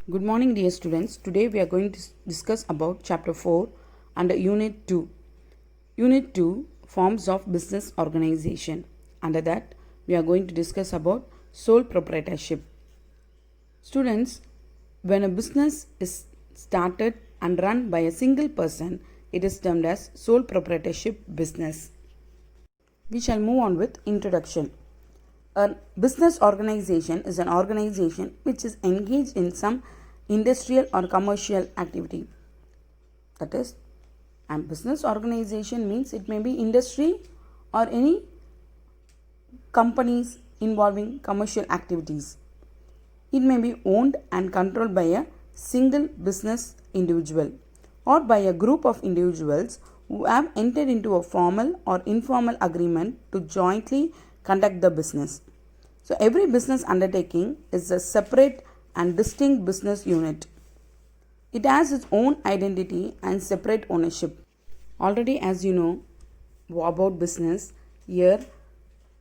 Good morning, dear students. Today we are going to discuss about chapter 4 under unit 2. Unit 2, forms of business organization. Under that we are going to discuss about sole proprietorship. Students, when a business is started and run by a single person, it is termed as sole proprietorship business. We shall move on with introduction. A business organization is an organization which is engaged in some industrial or commercial activity. That is, a business organization means it may be industry or any companies involving commercial activities. It may be owned and controlled by a single business individual or by a group of individuals who have entered into a formal or informal agreement to jointly conduct the business. So every business undertaking is a separate and distinct business unit. It has its own identity and separate ownership. Already, as you know about business, here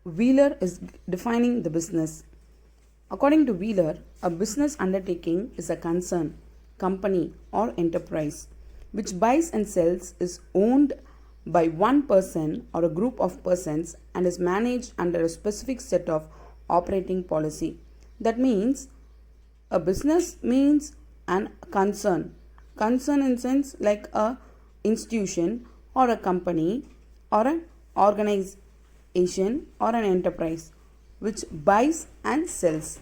Wheeler is defining the business. According to Wheeler, a business undertaking is a concern, company or enterprise which buys and sells, is owned by one person or a group of persons, and is managed under a specific set of operating policy. That means a business means an concern in sense like a institution or a company or an organization or an enterprise which buys and sells.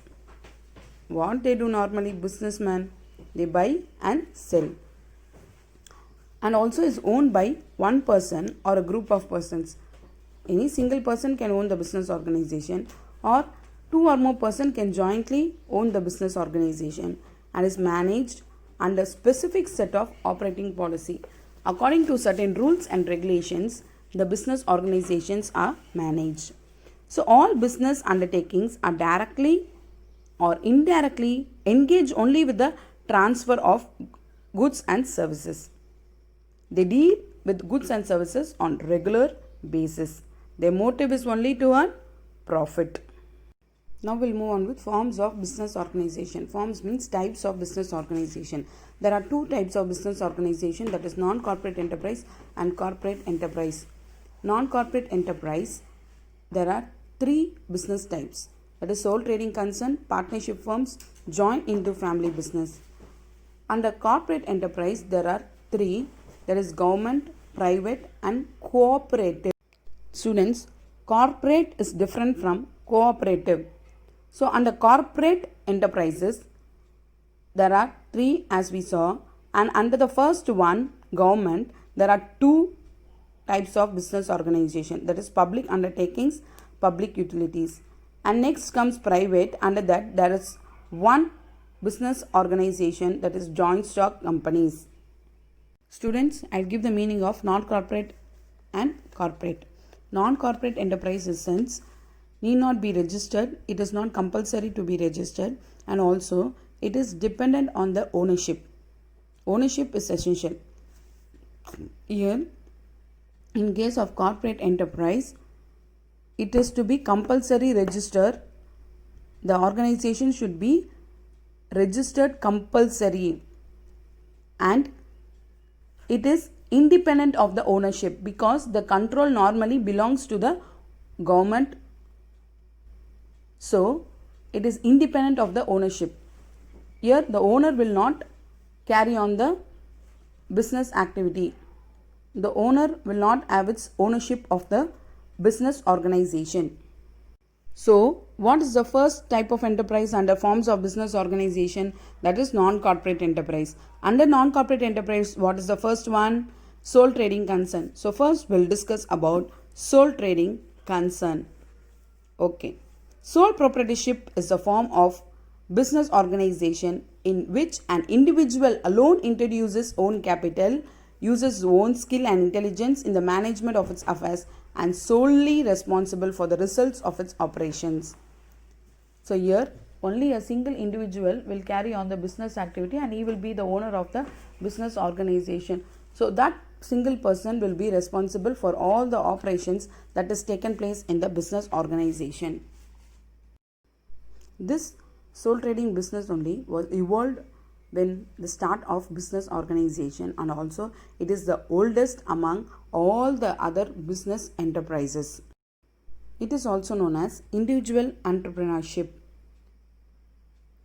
What they do normally, businessmen, they buy and sell, and also is owned by one person or a group of persons. Any single person can own the business organization, or two or more persons can jointly own the business organization, and is managed under specific set of operating policy. According to certain rules and regulations, the business organizations are managed. So all business undertakings are directly or indirectly engaged only with the transfer of goods and services. They deal with goods and services on regular basis. Their motive is only to earn profit. Now we'll move on with forms of business organization. Forms means types of business organization. There are two types of business organization, that is non-corporate enterprise and corporate enterprise. Non-corporate enterprise, there are three business types. That is sole trading concern, partnership firms, joint into family business. Under corporate enterprise, there are three. That is government, private and cooperative. Students, corporate is different from cooperative. So under corporate enterprises, there are three as we saw, and under the first one, government, there are two types of business organization, that is public undertakings, public utilities. And next comes private. Under that, there is one business organization, that is joint stock companies. Students, I'll give the meaning of non-corporate and corporate. Non-corporate enterprise is since need not be registered, it is not compulsory to be registered, and also it is dependent on the ownership. Ownership is essential. Here, in case of corporate enterprise, it is to be compulsory register. The organization should be registered compulsory, and it is independent of the ownership because the control normally belongs to the government. So it is independent of the ownership. Here the owner will not carry on the business activity. The owner will not have its ownership of the business organization. So what is the first type of enterprise under forms of business organization? That is non-corporate enterprise. Under non-corporate enterprise, what is the first one? Sole trading concern. So first we'll discuss about sole trading concern. Okay. Sole proprietorship is a form of business organization in which an individual alone introduces own capital, uses own skill and intelligence in the management of its affairs, and solely responsible for the results of its operations. So here only a single individual will carry on the business activity, and he will be the owner of the business organization. So that single person will be responsible for all the operations that is taken place in the business organization. This sole trading business only was evolved when the start of business organization, and also it is the oldest among all the other business enterprises. It is also known as individual entrepreneurship.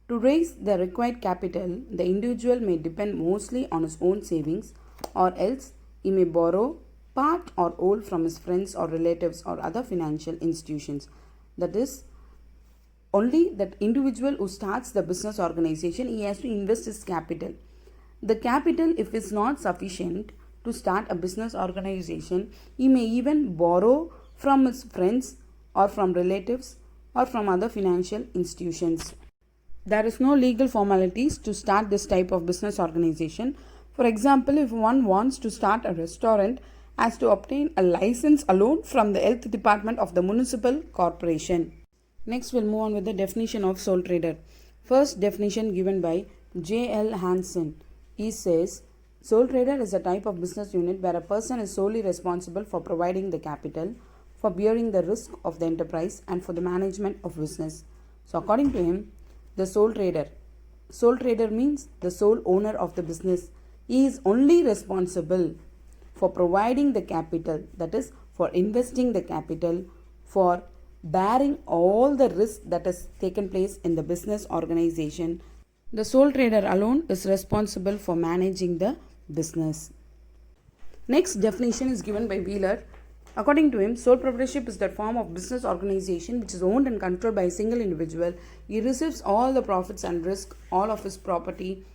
To raise the required capital, the individual may depend mostly on his own savings, or else he may borrow part or whole from his friends or relatives or other financial institutions. That is, only that individual who starts the business organization, he has to invest his capital. The capital, if is not sufficient to start a business organization, he may even borrow from his friends or from relatives or from other financial institutions. There is no legal formalities to start this type of business organization. For example, if one wants to start a restaurant, has to obtain a license alone from the health department of the Municipal Corporation. Next, we'll move on with the definition of sole trader. First definition given by J.L. Hansen. He says, sole trader is a type of business unit where a person is solely responsible for providing the capital, for bearing the risk of the enterprise, and for the management of business. So according to him, the sole trader means the sole owner of the business. He is only responsible for providing the capital, that is, for investing the capital, for bearing all the risk that has taken place in the business organization. The sole trader alone is responsible for managing the business. Next definition is given by Wheeler. According to him, sole proprietorship is that form of business organization which is owned and controlled by a single individual. He receives all the profits and risk, all of his property,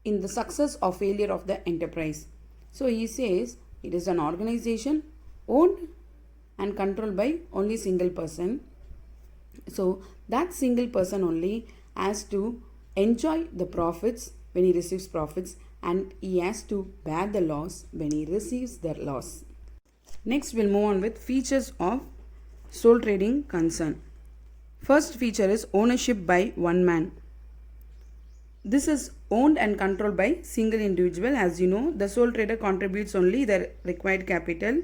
in the success or failure of the enterprise. So he says it is an organization owned and controlled by only single person. So that single person only has to enjoy the profits when he receives profits, and he has to bear the loss when he receives the loss. Next, we'll move on with features of sole trading concern. First feature is ownership by one man. This is owned and controlled by single individual. As you know, the sole trader contributes only the required capital.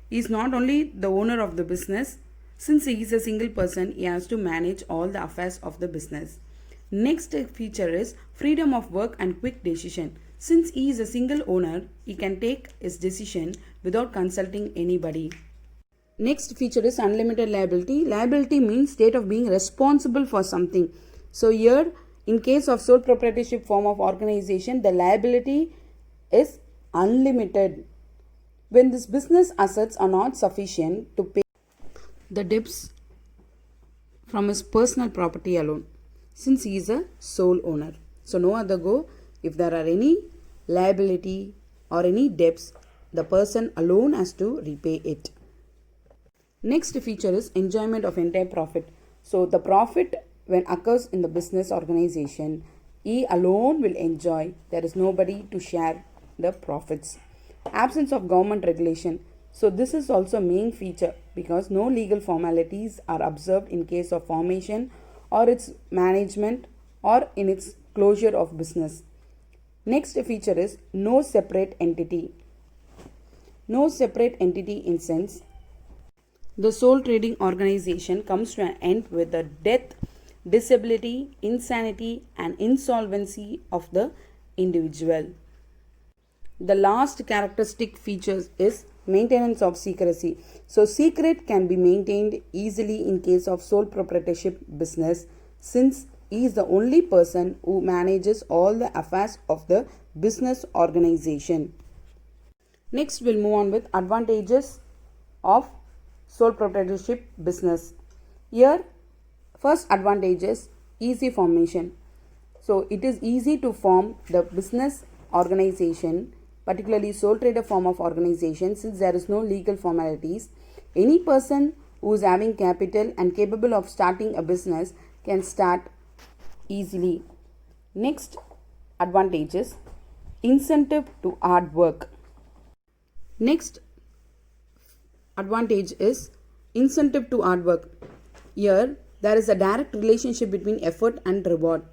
He is not only the owner of the business. Since he is a single person, he has to manage all the affairs of the business. Next feature is freedom of work and quick decision. Since he is a single owner, he can take his decision without consulting anybody. Next feature is unlimited liability. Liability means state of being responsible for something. So here, in case of sole proprietorship form of organization, the liability is unlimited. When this business assets are not sufficient to pay the debts from his personal property alone, since he is a sole owner. So no other go. If there are any liability or any debts, the person alone has to repay it. Next feature is enjoyment of entire profit. So the profit when occurs in the business organization, he alone will enjoy. There is nobody to share the profits. Absence of government regulation. So this is also main feature because no legal formalities are observed in case of formation or its management or in its closure of business. Next feature is no separate entity. No separate entity in sense the sole trading organization comes to an end with the death, disability, insanity and insolvency of the individual. The last characteristic feature is maintenance of secrecy. So secret can be maintained easily in case of sole proprietorship business, since he is the only person who manages all the affairs of the business organization. Next, we'll move on with advantages of sole proprietorship business. Here, first advantage is easy formation. So it is easy to form the business organization, particularly sole trader form of organization, since there is no legal formalities. Any person who is having capital and capable of starting a business can start easily. Next advantage is incentive to hard work. Next advantage is incentive to hard work. Here there is a direct relationship between effort and reward.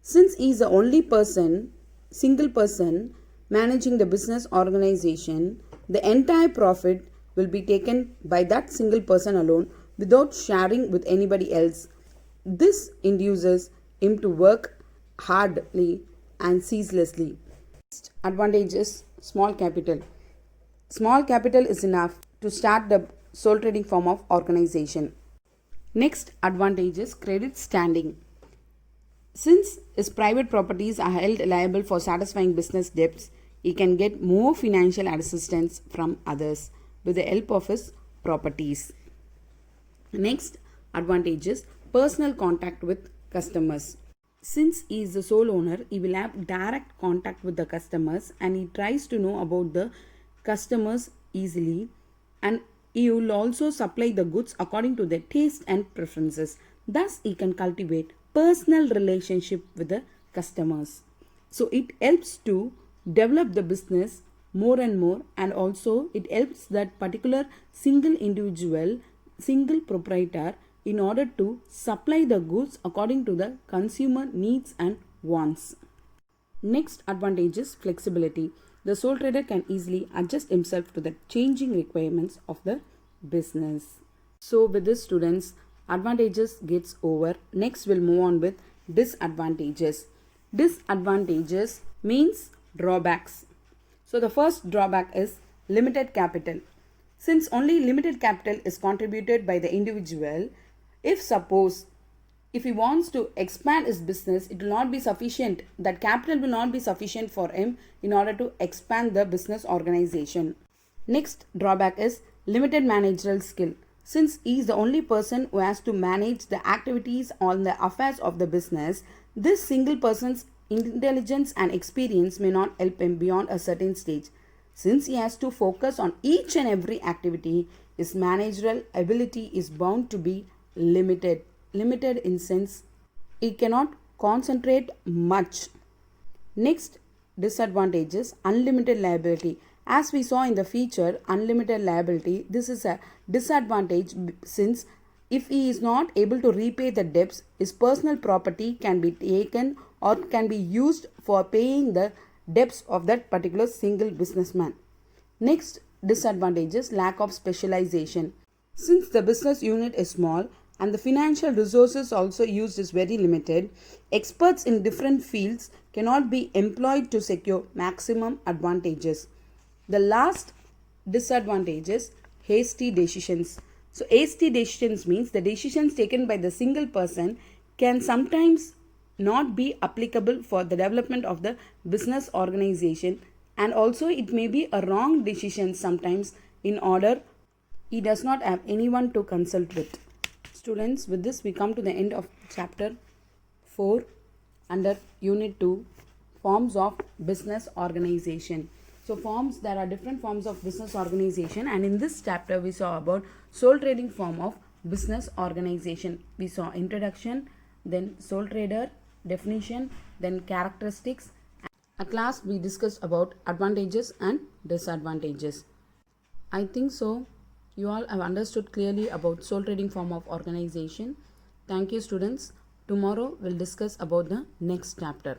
Since he is the only person, single person managing the business organization, the entire profit will be taken by that single person alone without sharing with anybody else. This induces him to work hardly and ceaselessly. Next advantage is small capital. Small capital is enough to start the sole trading form of organization. Next advantage is credit standing. Since his private properties are held liable for satisfying business debts, he can get more financial assistance from others with the help of his properties. Next advantage is personal contact with customers. Since he is the sole owner, he will have direct contact with the customers and he tries to know about the customers easily, and he will also supply the goods according to their taste and preferences. Thus, he can cultivate personal relationship with the customers. So it helps to develop the business more and more, and also it helps that particular single individual, single proprietor, in order to supply the goods according to the consumer needs and wants. Next advantage is flexibility. The sole trader can easily adjust himself to the changing requirements of the business. So with this, students, advantages gets over. Next we'll move on with disadvantages. Disadvantages means drawbacks. So the first drawback is limited capital. Since only limited capital is contributed by the individual, if he wants to expand his business, it will not be sufficient. That capital will not be sufficient for him in order to expand the business organization. Next drawback is limited managerial skill. Since he is the only person who has to manage the activities on the affairs of the business, this single person's intelligence and experience may not help him beyond a certain stage. Since he has to focus on each and every activity, his managerial ability is bound to be limited. Limited in sense he cannot concentrate much. Next disadvantage is unlimited liability. As we saw in the feature unlimited liability, this is a disadvantage since if he is not able to repay the debts, his personal property can be taken or can be used for paying the debts of that particular single businessman. Next disadvantage is lack of specialization. Since the business unit is small and the financial resources also used is very limited, experts in different fields cannot be employed to secure maximum advantages. The last disadvantage is hasty decisions. So hasty decisions means the decisions taken by the single person can sometimes not be applicable for the development of the business organization, and also it may be a wrong decision sometimes in order he does not have anyone to consult with. Students, with this we come to the end of chapter 4 under unit 2, forms of business organization. So there are different forms of business organization, and in this chapter we saw about sole trading form of business organization. We saw introduction, then sole trader, definition, then characteristics. At last we discussed about advantages and disadvantages. I think so you all have understood clearly about sole trading form of organization. Thank you, students. Tomorrow we'll discuss about the next chapter.